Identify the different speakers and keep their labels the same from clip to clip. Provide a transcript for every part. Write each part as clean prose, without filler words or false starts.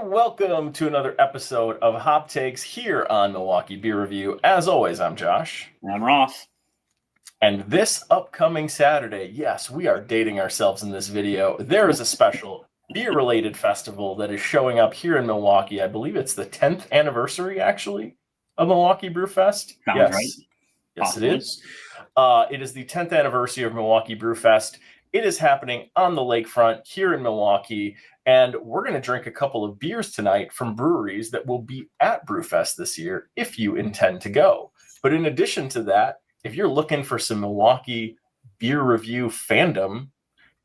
Speaker 1: and welcome to another episode of Hop Takes here on Milwaukee Beer Review. As always, I'm Josh.
Speaker 2: And I'm Ross.
Speaker 1: And this upcoming Saturday, yes, we are dating ourselves in this video. There is a special beer-related festival that is showing up here in Milwaukee. I believe it's the 10th anniversary, actually, of Milwaukee Brewfest.
Speaker 2: Sounds right.
Speaker 1: Yes,
Speaker 2: Possibly.
Speaker 1: it is. It is the 10th anniversary of Milwaukee Brewfest. It is happening on the lakefront here in Milwaukee, and we're going to drink a couple of beers tonight from breweries that will be at Brewfest this year if you intend to go. But in addition to that, if you're looking for some Milwaukee beer review fandom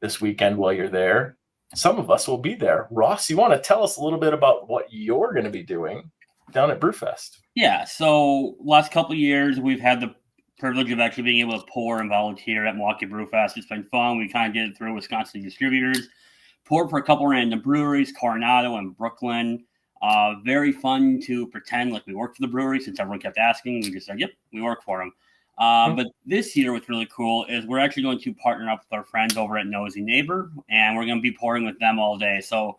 Speaker 1: this weekend while you're there, some of us will be there. Ross, you want to tell us a little bit about what you're going to be doing down at Brewfest?
Speaker 2: Yeah, so last couple of years, we've had the privilege of actually being able to pour and volunteer at Milwaukee Brewfest. It's been fun. We kind of did it through Wisconsin distributors. Poured for a couple random breweries, Coronado and Brooklyn. Very fun to pretend like we work for the brewery since everyone kept asking. We just said, yep, we work for them. But this year, what's really cool is we're actually going to partner up with our friends over at Nosey Neighbor, and we're going to be pouring with them all day. So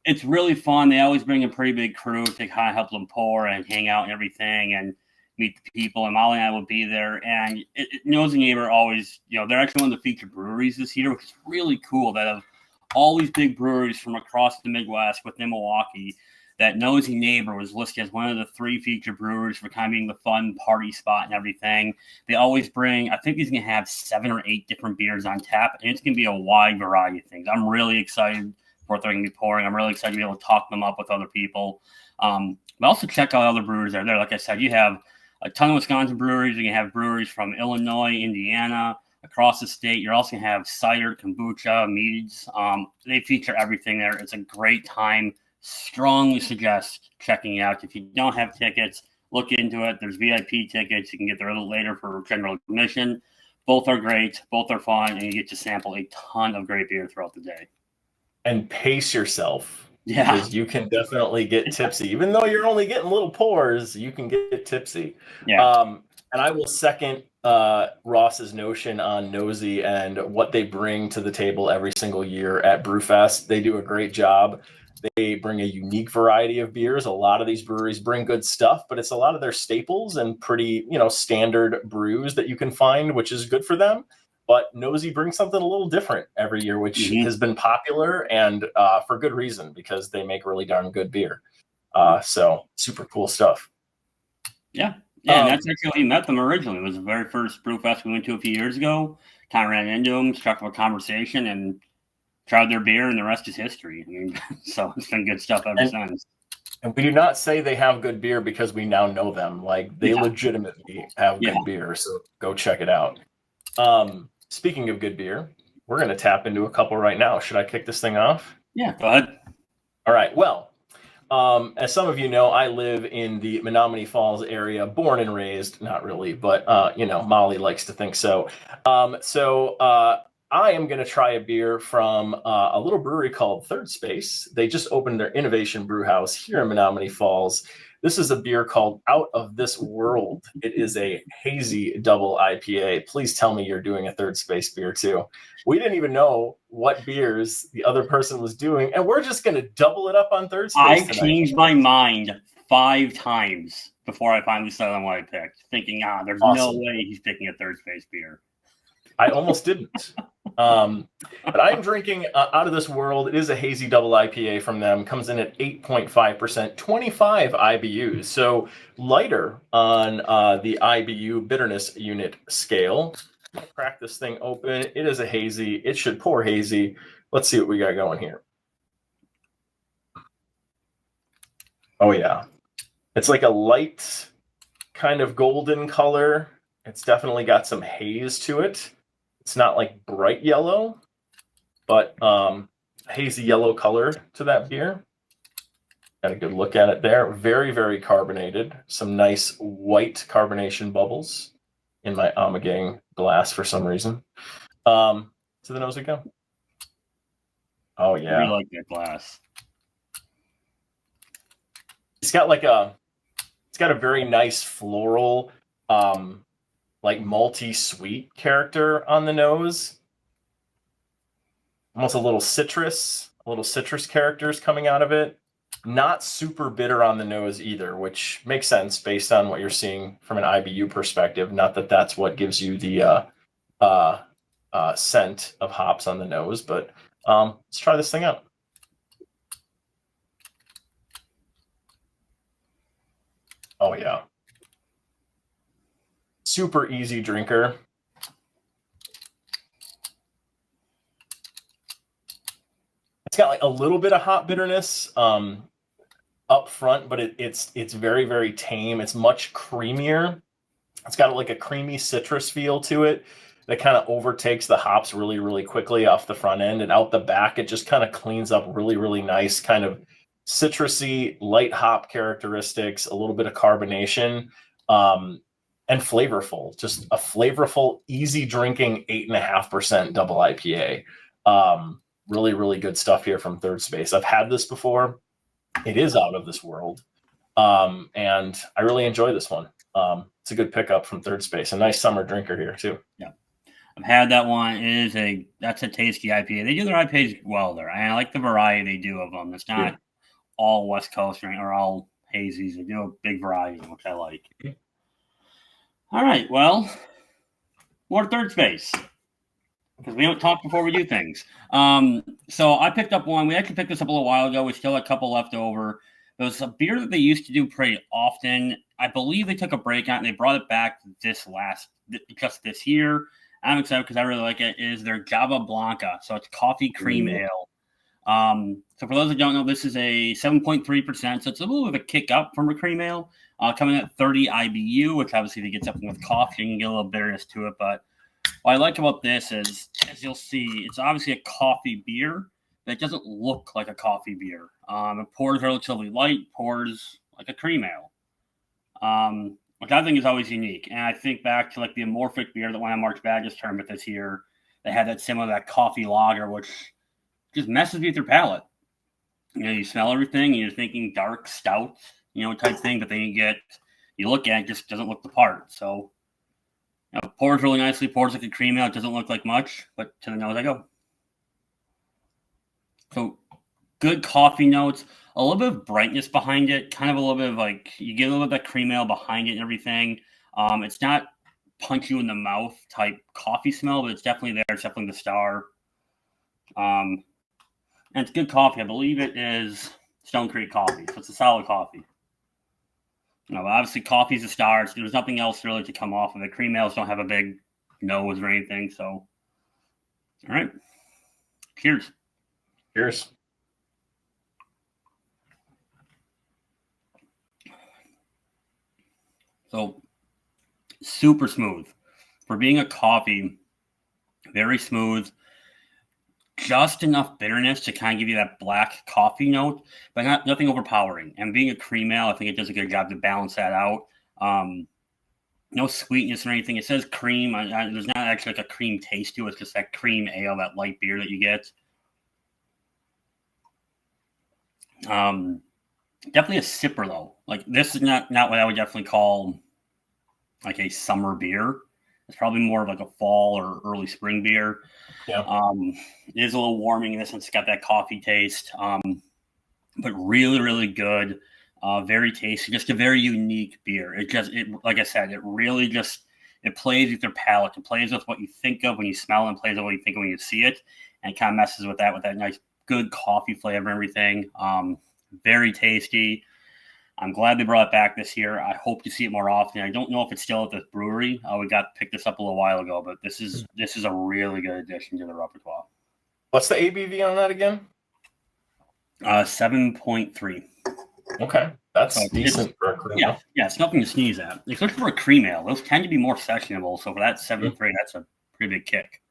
Speaker 2: it's really fun. They always bring a pretty big crew to kind of help them pour and hang out and everything and meet the people. And Molly and I will be there. And Nosey Neighbor always, they're actually one of the featured breweries this year, which is really cool that of all these big breweries from across the Midwest within Milwaukee, that Nosey Neighbor was listed as one of the 3 featured breweries for kind of being the fun party spot and everything. They always bring, I think he's going to have 7 or 8 different beers on tap, and it's going to be a wide variety of things. I'm really excited for what they're going to be pouring. I'm really excited to be able to talk them up with other people. But also check out other breweries that are there. Like I said, you have a ton of Wisconsin breweries. You can have breweries from Illinois, Indiana, across the state. You're also going to have cider, kombucha, meads. They feature everything there. It's a great time. Strongly suggest checking it out. If you don't have tickets, look into it. There's VIP tickets. You can get there a little later for general admission. Both are great. Both are fun. And you get to sample a ton of great beer throughout the day.
Speaker 1: And pace yourself.
Speaker 2: Yeah.
Speaker 1: Because you can definitely get tipsy. Even though you're only getting little pours, you can get tipsy.
Speaker 2: Yeah.
Speaker 1: And I will second Ross's notion on Nosey and what they bring to the table every single year at Brewfest. They do a great job. They bring a unique variety of beers. A lot of these breweries bring good stuff, but it's a lot of their staples and pretty, standard brews that you can find, which is good for them. But Nosey brings something a little different every year, which has been popular and for good reason, because they make really darn good beer. So super cool stuff.
Speaker 2: Yeah. Yeah, and that's actually how we met them originally. It was the very first Brewfest we went to a few years ago. Kind of ran into them, struck up a conversation, and tried their beer, and the rest is history. I mean, so it's been good stuff ever since.
Speaker 1: And we do not say they have good beer because we now know them. Like, they legitimately have good beer, so go check it out. Speaking of good beer, we're going to tap into a couple right now. Should I kick this thing off?
Speaker 2: Yeah, go ahead.
Speaker 1: All right. Well, as some of you know, I live in the Menominee Falls area, born and raised. Not really, but, Molly likes to think so. I am going to try a beer from a little brewery called Third Space. They just opened their Innovation Brew House here in Menominee Falls. This is a beer called Out of This World. It is a hazy double IPA. Please tell me you're doing a Third Space beer too. We didn't even know what beers the other person was doing, and we're just going to double it up on Third Space
Speaker 2: I changed my mind 5 times before I finally settled on what I picked, thinking, there's no way he's picking a Third Space beer.
Speaker 1: I almost didn't. But I'm drinking Out of This World. It is a hazy double IPA from them. Comes in at 8.5%, 25 IBUs. So lighter on the IBU bitterness unit scale. I'll crack this thing open. It is a hazy. It should pour hazy. Let's see what we got going here. Oh, yeah. It's like a light kind of golden color. It's definitely got some haze to it. It's not like bright yellow, but hazy yellow color to that beer. Got a good look at it there. Very, very carbonated. Some nice white carbonation bubbles in my Amagang glass for some reason. To the nose we go. Oh, yeah.
Speaker 2: I really like that glass.
Speaker 1: It's got a very nice floral, like malty sweet character on the nose. Almost a little citrus characters coming out of it. Not super bitter on the nose either, which makes sense based on what you're seeing from an IBU perspective. Not that that's what gives you the scent of hops on the nose, but let's try this thing out. Oh yeah. Super easy drinker. It's got like a little bit of hop bitterness up front, but it's very, very tame. It's much creamier. It's got like a creamy citrus feel to it that kind of overtakes the hops really, really quickly off the front end. And out the back, it just kind of cleans up really, really nice, kind of citrusy, light hop characteristics, a little bit of carbonation, and flavorful. Just a flavorful, easy drinking 8.5% double IPA. Really, really good stuff here from Third Space. I've had this before. It is out of this world. And I really enjoy this one. It's a good pickup from Third Space. A nice summer drinker here too.
Speaker 2: Yeah, I've had that one. That's a tasty IPA. They do their IPAs well there. I like the variety they do of them. It's not all West Coast or all hazies. They do a big variety, which I like. All right, well, more Third Space because we don't talk before we do things. So I picked up one. We actually picked this up a little while ago. We still had a couple left over. It was a beer that they used to do pretty often. I believe they took a break on it and they brought it back just this year. I'm excited because I really like it. Is their Java Blanca. So it's coffee cream ale. So for those that don't know, this is a 7.3%. So it's a little bit of a kick up from a cream ale. Coming at 30 IBU, which obviously if you get something with coffee, you can get a little bitterness to it. But what I like about this is, as you'll see, it's obviously a coffee beer. That doesn't look like a coffee beer. It pours relatively light, pours like a cream ale, which I think is always unique. And I think back to like the amorphic beer that won a March Madness tournament this year. They had that similar that coffee lager, which just messes with your palate. You know, you smell everything, and you're thinking dark stout, type thing. But then you look at it, just doesn't look the part. So, pours really nicely, pours like a cream ale. It doesn't look like much, but to the nose I go. So good coffee notes, a little bit of brightness behind it, kind of a little bit of like you get a little bit of that cream ale behind it and everything. It's not punch you in the mouth type coffee smell, but it's definitely there. It's definitely the star. And it's good coffee. I believe it is Stone Creek coffee, so it's a solid coffee. Obviously coffee's a star. There's nothing else really to come off of it. Cream ales don't have a big nose or anything. So, all right. Cheers.
Speaker 1: Cheers.
Speaker 2: So super smooth for being a coffee, very smooth, just enough bitterness to kind of give you that black coffee note, but nothing overpowering. And being a cream ale, I think it does a good job to balance that out. No sweetness or anything. It says cream. There's not actually like a cream taste to it. It's just that cream ale, that light beer that you get. Definitely a sipper though. Like this is not what I would definitely call like a summer beer. It's probably more of like a fall or early spring beer.
Speaker 1: Yeah.
Speaker 2: It is a little warming in this one. It's got that coffee taste. But really, really good. Very tasty. Just a very unique beer. It like I said, it really just it plays with your palate. It plays with what you think of when you smell and plays with what you think of when you see it. And it kind of messes with that nice good coffee flavor and everything. Very tasty. I'm glad they brought it back this year. I hope to see it more often. I don't know if it's still at the brewery. We picked this up a little while ago, but this is a really good addition to the repertoire.
Speaker 1: What's the ABV on that again?
Speaker 2: 7.3.
Speaker 1: Okay, that's decent for a cream ale.
Speaker 2: Yeah, it's nothing to sneeze at. Especially for a cream ale, those tend to be more sessionable. So for that 7.3, that's a pretty big kick.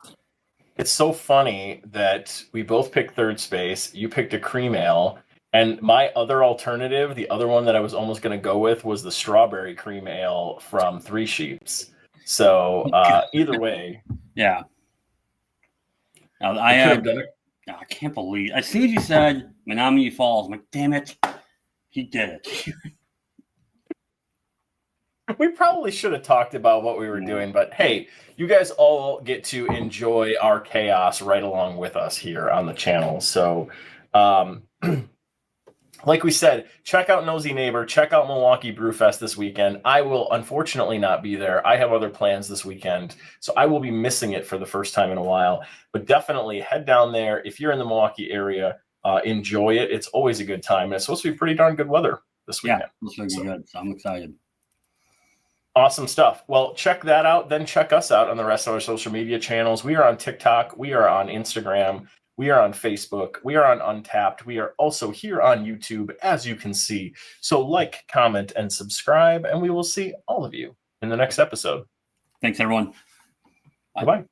Speaker 1: It's so funny that we both picked Third Space. You picked a cream ale. And my other alternative, the other one that I was almost going to go with, was the strawberry cream ale from Three Sheeps. So either way.
Speaker 2: Yeah. I can't believe as soon as you said Menominee Falls, I'm like, damn it, he did it.
Speaker 1: We probably should have talked about what we were doing, but hey, you guys all get to enjoy our chaos right along with us here on the channel. So like we said, check out Nosey Neighbor, check out Milwaukee Brewfest this weekend. I will unfortunately not be there. I have other plans this weekend, so I will be missing it for the first time in a while. But definitely head down there. If you're in the Milwaukee area, enjoy it. It's always a good time. And it's supposed to be pretty darn good weather this weekend.
Speaker 2: Yeah, it's looking good. So I'm excited.
Speaker 1: Awesome stuff. Well, check that out. Then check us out on the rest of our social media channels. We are on TikTok. We are on Instagram. We are on Facebook. We are on Untappd. We are also here on YouTube, as you can see. So like, comment, and subscribe, and we will see all of you in the next episode.
Speaker 2: Thanks, everyone.
Speaker 1: Bye-bye.